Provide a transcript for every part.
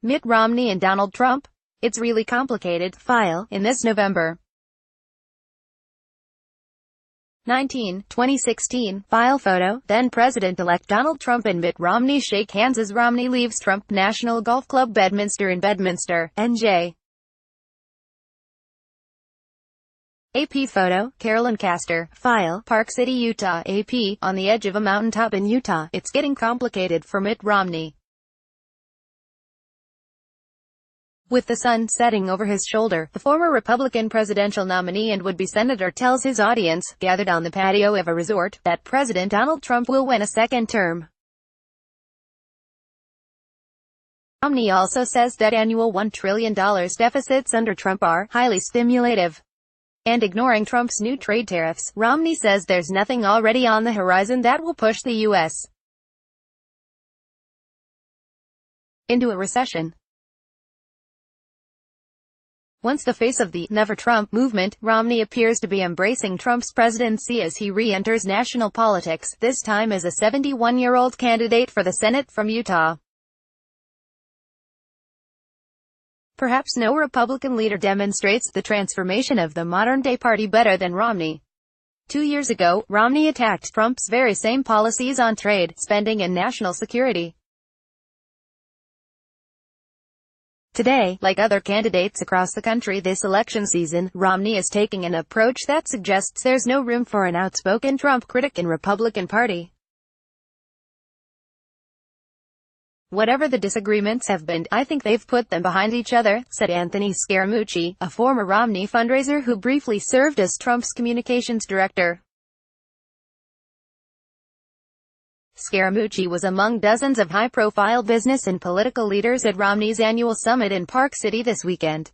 Mitt Romney and Donald Trump? It's really complicated. File in this November 19, 2016. File photo. Then President-elect Donald Trump and Mitt Romney shake hands as Romney leaves Trump National Golf Club Bedminster in Bedminster, NJ. AP photo. Carolyn Castor. File. Park City, Utah. AP. On the edge of a mountaintop in Utah, it's getting complicated for Mitt Romney. With the sun setting over his shoulder, the former Republican presidential nominee and would-be senator tells his audience, gathered on the patio of a resort, that President Donald Trump will win a second term. Romney also says that annual $1 trillion deficits under Trump are highly stimulative. And ignoring Trump's new trade tariffs, Romney says there's nothing already on the horizon that will push the U.S. into a recession. Once the face of the Never Trump movement, Romney appears to be embracing Trump's presidency as he re-enters national politics, this time as a 71-year-old candidate for the Senate from Utah. Perhaps no Republican leader demonstrates the transformation of the modern-day party better than Romney. 2 years ago, Romney attacked Trump's very same policies on trade, spending and national security. Today, like other candidates across the country this election season, Romney is taking an approach that suggests there's no room for an outspoken Trump critic in Republican Party. Whatever the disagreements have been, I think they've put them behind each other, said Anthony Scaramucci, a former Romney fundraiser who briefly served as Trump's communications director. Scaramucci was among dozens of high-profile business and political leaders at Romney's annual summit in Park City this weekend.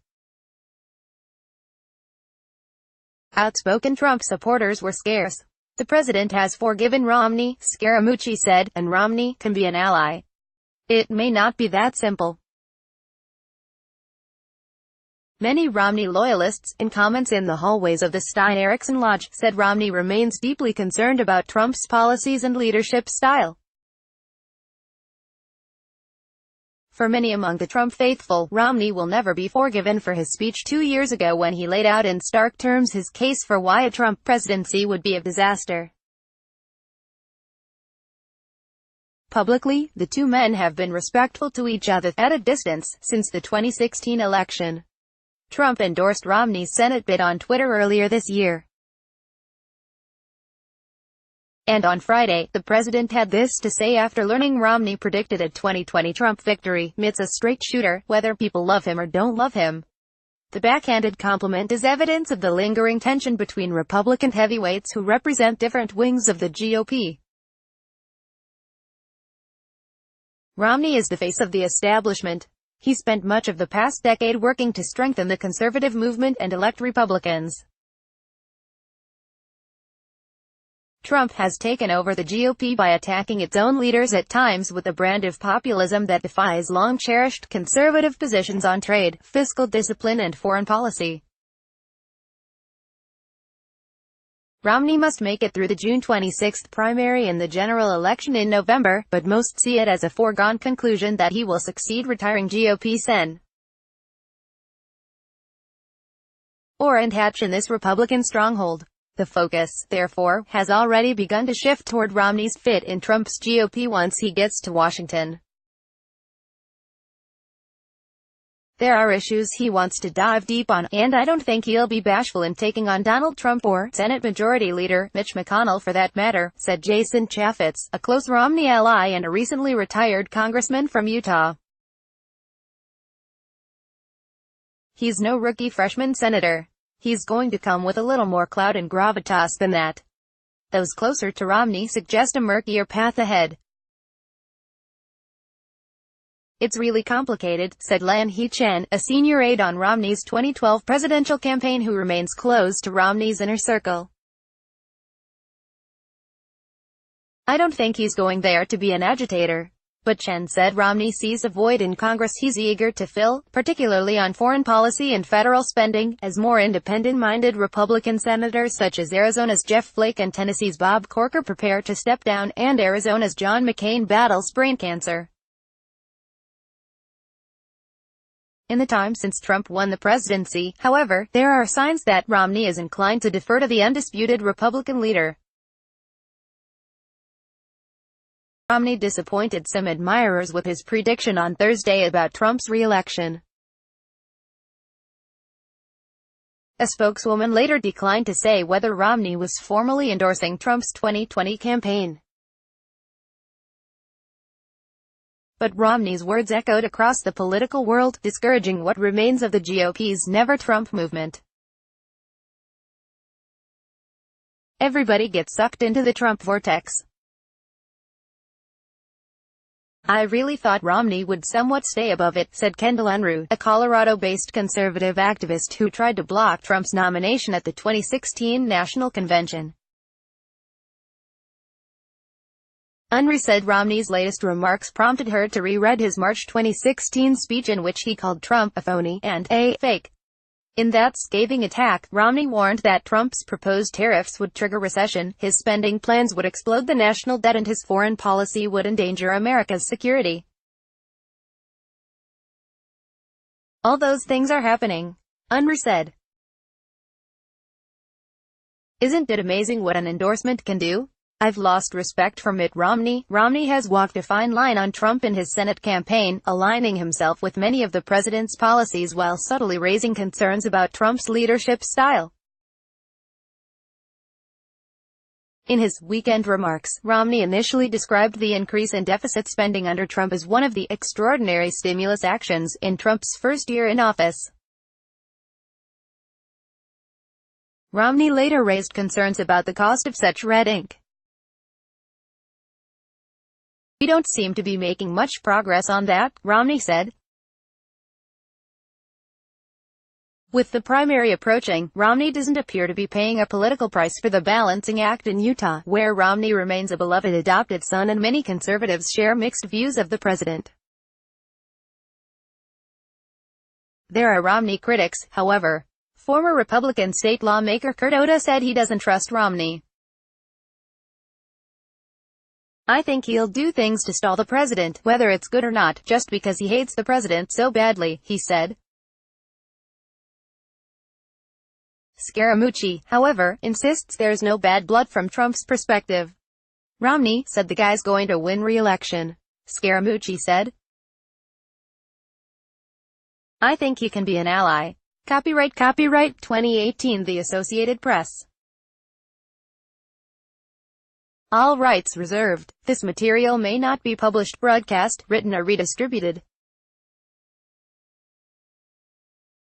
Outspoken Trump supporters were scarce. The president has forgiven Romney, Scaramucci said, and Romney can be an ally. It may not be that simple. Many Romney loyalists, in comments in the hallways of the Stein Erikson Lodge, said Romney remains deeply concerned about Trump's policies and leadership style. For many among the Trump faithful, Romney will never be forgiven for his speech 2 years ago when he laid out in stark terms his case for why a Trump presidency would be a disaster. Publicly, the two men have been respectful to each other, at a distance, since the 2016 election. Trump endorsed Romney's Senate bid on Twitter earlier this year. And on Friday, the president had this to say after learning Romney predicted a 2020 Trump victory. Mitt's a straight shooter, whether people love him or don't love him. The backhanded compliment is evidence of the lingering tension between Republican heavyweights who represent different wings of the GOP. Romney is the face of the establishment. He spent much of the past decade working to strengthen the conservative movement and elect Republicans. Trump has taken over the GOP by attacking its own leaders at times with a brand of populism that defies long-cherished conservative positions on trade, fiscal discipline and foreign policy. Romney must make it through the June 26 primary and the general election in November, but most see it as a foregone conclusion that he will succeed retiring GOP Sen. and hatch in this Republican stronghold. The focus, therefore, has already begun to shift toward Romney's fit in Trump's GOP once he gets to Washington. There are issues he wants to dive deep on, and I don't think he'll be bashful in taking on Donald Trump or Senate Majority Leader Mitch McConnell for that matter, said Jason Chaffetz, a close Romney ally and a recently retired congressman from Utah. He's no rookie freshman senator. He's going to come with a little more clout and gravitas than that. Those closer to Romney suggest a murkier path ahead. It's really complicated, said Lan He Chen, a senior aide on Romney's 2012 presidential campaign who remains close to Romney's inner circle. I don't think he's going there to be an agitator. But Chen said Romney sees a void in Congress he's eager to fill, particularly on foreign policy and federal spending, as more independent-minded Republican senators such as Arizona's Jeff Flake and Tennessee's Bob Corker prepare to step down, and Arizona's John McCain battles brain cancer. In the time since Trump won the presidency, however, there are signs that Romney is inclined to defer to the undisputed Republican leader. Romney disappointed some admirers with his prediction on Thursday about Trump's re-election. A spokeswoman later declined to say whether Romney was formally endorsing Trump's 2020 campaign. But Romney's words echoed across the political world, discouraging what remains of the GOP's Never Trump movement. Everybody gets sucked into the Trump vortex. I really thought Romney would somewhat stay above it, said Kendall Unruh, a Colorado-based conservative activist who tried to block Trump's nomination at the 2016 National Convention. Unruh said Romney's latest remarks prompted her to reread his March 2016 speech in which he called Trump a phony and a fake. In that scathing attack, Romney warned that Trump's proposed tariffs would trigger recession, his spending plans would explode the national debt, and his foreign policy would endanger America's security. All those things are happening, Unruh said. Isn't it amazing what an endorsement can do? I've lost respect for Mitt Romney. Romney has walked a fine line on Trump in his Senate campaign, aligning himself with many of the president's policies while subtly raising concerns about Trump's leadership style. In his weekend remarks, Romney initially described the increase in deficit spending under Trump as one of the extraordinary stimulus actions in Trump's first year in office. Romney later raised concerns about the cost of such red ink. We don't seem to be making much progress on that, Romney said. With the primary approaching, Romney doesn't appear to be paying a political price for the balancing act in Utah, where Romney remains a beloved adopted son and many conservatives share mixed views of the president. There are Romney critics, however. Former Republican state lawmaker Kurt Oda said he doesn't trust Romney. I think he'll do things to stall the president, whether it's good or not, just because he hates the president so badly, he said. Scaramucci, however, insists there's no bad blood from Trump's perspective. Romney said the guy's going to win re-election. Scaramucci said, I think he can be an ally. Copyright 2018 The Associated Press. All rights reserved. This material may not be published, broadcast, written or redistributed.